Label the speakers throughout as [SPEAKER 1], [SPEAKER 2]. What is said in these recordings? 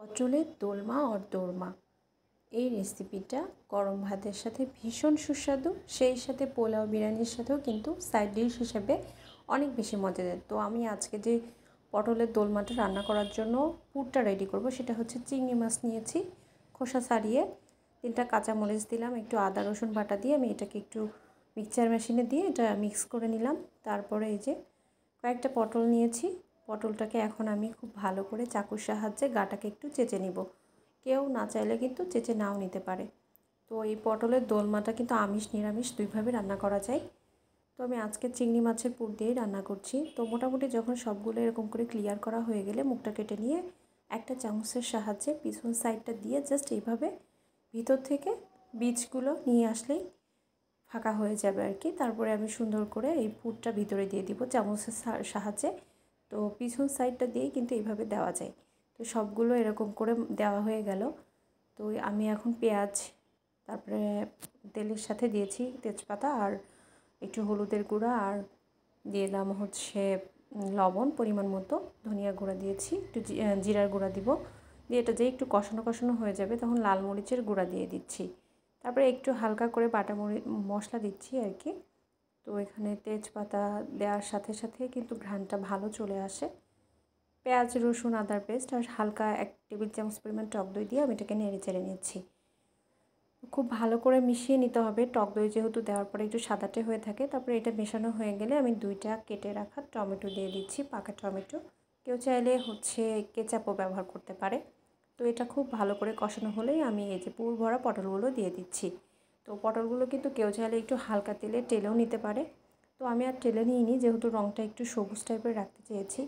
[SPEAKER 1] পটলের দোলমা আর দোরমা এই রেসিপিটা গরম ভাতের সাথে ভীষণ সুস্বাদু, সেই সাথে পোলাও বিরিয়ানির সাথেও কিন্তু সাইড ডিশ হিসেবে অনেক বেশি মজাদার। তো আমি আজকে যে পটলের দোলমাটা রান্না করার জন্য পুরটা রেডি করব সেটা হচ্ছে চিংড়ি মাছ নিয়েছি, খোসা ছাড়িয়ে 3টা কাঁচামরিচ দিলাম, একটু আদা রসুন বাটা দিয়ে আমি এটাকে একটু মিক্সচার মেশিনে দিয়ে এটা মিক্স করে নিলাম। তারপরে এই যে কয়েকটা পটল নিয়েছি, পটলটাকে এখন আমি খুব ভালো করে চাকুর সাহায্যে গাটাকে একটু চেঁচে নিব। কেউ না চাইলে কিন্তু চেঁচে নাও নিতে পারে। তো এই পটলের দোলমাটা কিন্তু আমিষ নিরামিষ দুইভাবে রান্না করা যায়। তো আমি আজকে চিংড়ি মাছের পুর দিয়েই রান্না করছি। তো মোটামুটি যখন সবগুলো এরকম করে ক্লিয়ার করা হয়ে গেলে মুখটা কেটে নিয়ে একটা চামচের সাহায্যে পিছন সাইডটা দিয়ে জাস্ট এইভাবে ভিতর থেকে বীজগুলো নিয়ে আসলেই ফাঁকা হয়ে যাবে আর কি। তারপরে আমি সুন্দর করে এই পুরটা ভিতরে দিয়ে দিব চামচের সাহায্যে। তো পিছন সাইডটা দিয়েই কিন্তু এইভাবে দেওয়া যায়। তো সবগুলো এরকম করে দেওয়া হয়ে গেল। তো আমি এখন পেঁয়াজ, তারপরে তেলের সাথে দিয়েছি তেজপাতা আর একটু হলুদের গুঁড়া, আর দিলাম হচ্ছে লবণ পরিমাণ মতো, ধনিয়া গুঁড়া দিয়েছি, একটু জিরার গুঁড়া দিব। দিয়ে এটা যে একটু কষানো কষানো হয়ে যাবে তখন লাল মরিচের গুঁড়া দিয়ে দিচ্ছি। তারপরে একটু হালকা করে বাটা মশলা দিচ্ছি আর কি। তো এখানে তেজপাতা দেওয়ার সাথে সাথে কিন্তু ঘ্রাণটা ভালো চলে আসে। পেঁয়াজ রসুন আদার পেস্ট আর হালকা 1 টেবিল চামচ পরিমাণ টক দই দিয়ে আমি এটাকে নেড়ে চেড়ে নিচ্ছি। খুব ভালো করে মিশিয়ে নিতে হবে, টক দই যেহেতু দেওয়ার পরে একটু সাদাটে হয়ে থাকে। তারপরে এটা মেশানো হয়ে গেলে আমি 2টা কেটে রাখা টমেটো দিয়ে দিচ্ছি, পাকা টমেটো। কেউ চাইলে হচ্ছে কেচাপও ব্যবহার করতে পারে। তো এটা খুব ভালো করে কষানো হলেই আমি এই যে পুর ভরা পটলগুলো দিয়ে দিচ্ছি। তো পটলগুলো কিন্তু কেউ চাইলে একটু হালকা তেলে টেলেও নিতে পারে। তো আমি আর টেলে নিইনি, যেহেতু রঙটা একটু সবুজ টাইপের রাখতে চেয়েছি।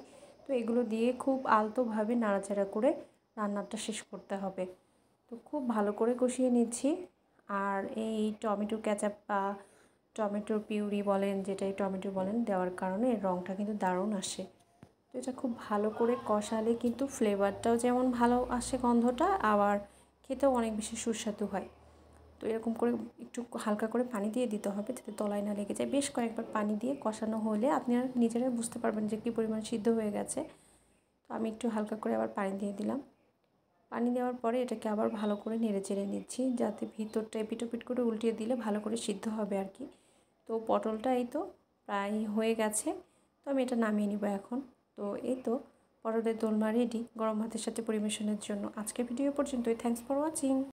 [SPEAKER 1] তো এগুলো দিয়ে খুব আলতোভাবে নাড়াচাড়া করে রান্নাটা শেষ করতে হবে। তো খুব ভালো করে কষিয়ে নিচ্ছি। আর এই টমেটো কেচাপ বা টমেটোর পিউরি বলেন, যেটাই টমেটো বলেন, দেওয়ার কারণে এর রঙটা কিন্তু দারুণ আসে। তো এটা খুব ভালো করে কষালে কিন্তু ফ্লেভারটাও যেমন ভালো আসে, গন্ধটা আবার খেতেও অনেক বেশি সুস্বাদু হয়। তো এরকম করে একটু হালকা করে পানি দিয়ে দিতে হবে যাতে তলায় না লেগে যায়। বেশ কয়েকবার পানি দিয়ে কষানো হলে আপনারা নিজেরাই বুঝতে পারবেন যে কী পরিমাণ সিদ্ধ হয়ে গেছে। তো আমি একটু হালকা করে আবার পানি দিয়ে দিলাম। পানি দেওয়ার পরে এটাকে আবার ভালো করে নেড়ে চেড়ে নিচ্ছি যাতে ভিতরটা এপিটোপিট করে উল্টিয়ে দিলে ভালো করে সিদ্ধ হবে আর কি। তো পটলটা এই তো প্রায় হয়ে গেছে। তো আমি এটা নামিয়ে নিব এখন। তো এই তো পটলের দোলমা রেডি গরম ভাতের সাথে পরিবেশনের জন্য। আজকের ভিডিও পর্যন্তই। Thanks for watching.